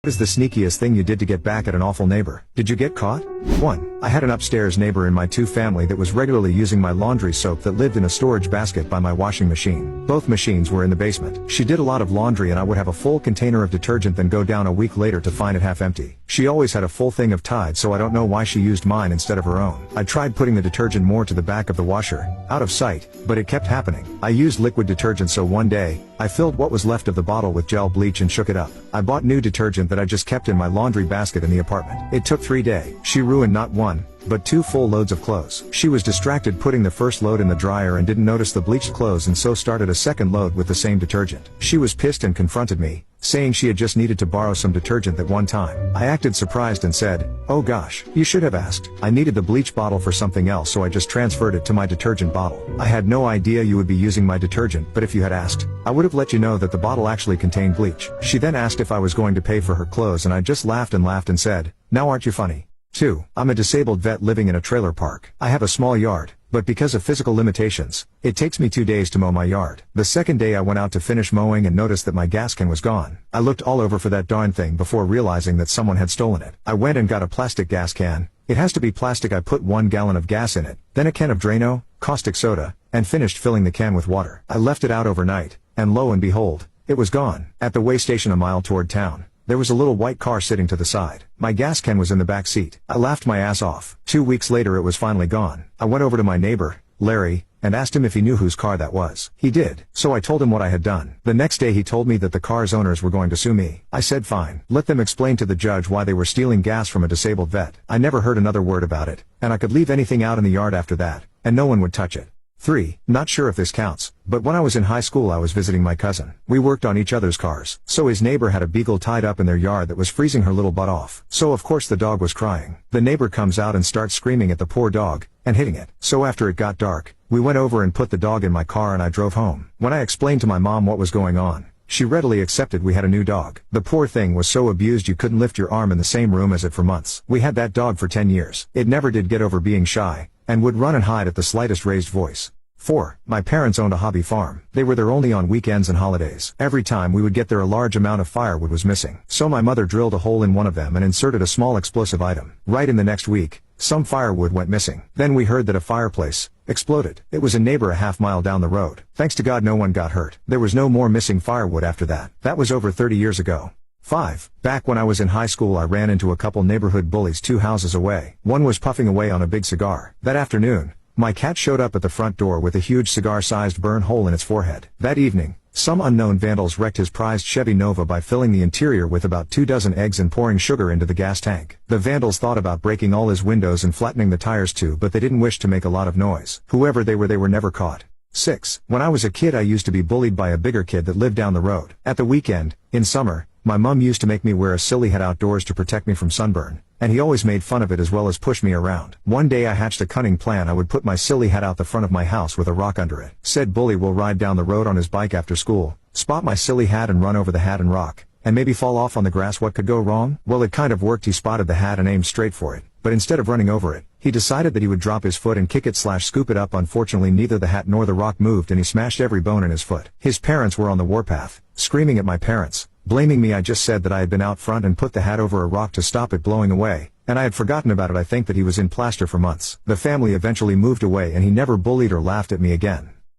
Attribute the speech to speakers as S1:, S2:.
S1: What is the sneakiest thing you did to get back at an awful neighbor? Did you get caught? 1. I had an upstairs neighbor in my family that was regularly using my laundry soap that lived in a storage basket by my washing machine. Both machines were in the basement. She did a lot of laundry and I would have a full container of detergent, then go down a week later to find it half empty. She always had a full thing of Tide, so I don't know why she used mine instead of her own. I tried putting the detergent more to the back of the washer, out of sight, but it kept happening. I used liquid detergent, so one day, I filled what was left of the bottle with gel bleach and shook it up. I bought new detergent that I just kept in my laundry basket in the apartment. It took 3 days. She ruined not one, but 2 full loads of clothes. She was distracted putting the first load in the dryer and didn't notice the bleached clothes, and so started a second load with the same detergent. She was pissed and confronted me, saying she had just needed to borrow some detergent that one time. I acted surprised and said, "Oh gosh, you should have asked. I needed the bleach bottle for something else, so I just transferred it to my detergent bottle. I had no idea you would be using my detergent, but if you had asked, I would have let you know that the bottle actually contained bleach." She then asked if I was going to pay for her clothes, and I just laughed and said, "Now aren't you funny?" 2. I'm a disabled vet living in a trailer park. I have a small yard, but because of physical limitations, it takes me 2 days to mow my yard. The second day I went out to finish mowing and noticed that my gas can was gone. I looked all over for that darn thing before realizing that someone had stolen it. I went and got a plastic gas can. It has to be plastic. I put 1 gallon of gas in it, then a can of Drano, caustic soda, and finished filling the can with water. I left it out overnight, and lo and behold, it was gone. At the way station a mile toward town, there was a little white car sitting to the side. My gas can was in the back seat. I laughed my ass off. 2 weeks later it was finally gone. I went over to my neighbor, Larry, and asked him if he knew whose car that was. He did, so I told him what I had done. The next day he told me that the car's owners were going to sue me. I said fine. Let them explain to the judge why they were stealing gas from a disabled vet. I never heard another word about it, and I could leave anything out in the yard after that, and no one would touch it. 3. Not sure if this counts, but when I was in high school I was visiting my cousin. We worked on each other's cars, so his neighbor had a beagle tied up in their yard that was freezing her little butt off. So of course the dog was crying. The neighbor comes out and starts screaming at the poor dog, and hitting it. So after it got dark, we went over and put the dog in my car and I drove home. When I explained to my mom what was going on, she readily accepted we had a new dog. The poor thing was so abused you couldn't lift your arm in the same room as it for months. We had that dog for 10 years. It never did get over being shy, and would run and hide at the slightest raised voice. 4. My parents owned a hobby farm. They were there only on weekends and holidays. Every time we would get there a large amount of firewood was missing. So my mother drilled a hole in one of them and inserted a small explosive item. Right in the next week, some firewood went missing. Then we heard that a fireplace exploded. It was a neighbor a half-mile down the road. Thanks to God no one got hurt. There was no more missing firewood after that. That was over 30 years ago. 5. Back when I was in high school I ran into a couple neighborhood bullies 2 houses away. One was puffing away on a big cigar. That afternoon, my cat showed up at the front door with a huge cigar-sized burn hole in its forehead. That evening, some unknown vandals wrecked his prized Chevy Nova by filling the interior with about 2 dozen eggs and pouring sugar into the gas tank. The vandals thought about breaking all his windows and flattening the tires too, but they didn't wish to make a lot of noise. Whoever they were never caught. 6. When I was a kid I used to be bullied by a bigger kid that lived down the road. At the weekend, in summer, my mom used to make me wear a silly hat outdoors to protect me from sunburn, and he always made fun of it as well as push me around. One day I hatched a cunning plan. I would put my silly hat out the front of my house with a rock under it. Said bully will ride down the road on his bike after school, spot my silly hat and run over the hat and rock, and maybe fall off on the grass. What could go wrong? Well, it kind of worked. He spotted the hat and aimed straight for it, but instead of running over it, he decided that he would drop his foot and kick it/scoop it up. Unfortunately neither the hat nor the rock moved and he smashed every bone in his foot. His parents were on the warpath, screaming at my parents, blaming me. I just said that I had been out front and put the hat over a rock to stop it blowing away, and I had forgotten about it. I think that he was in plaster for months. The family eventually moved away and he never bullied or laughed at me again.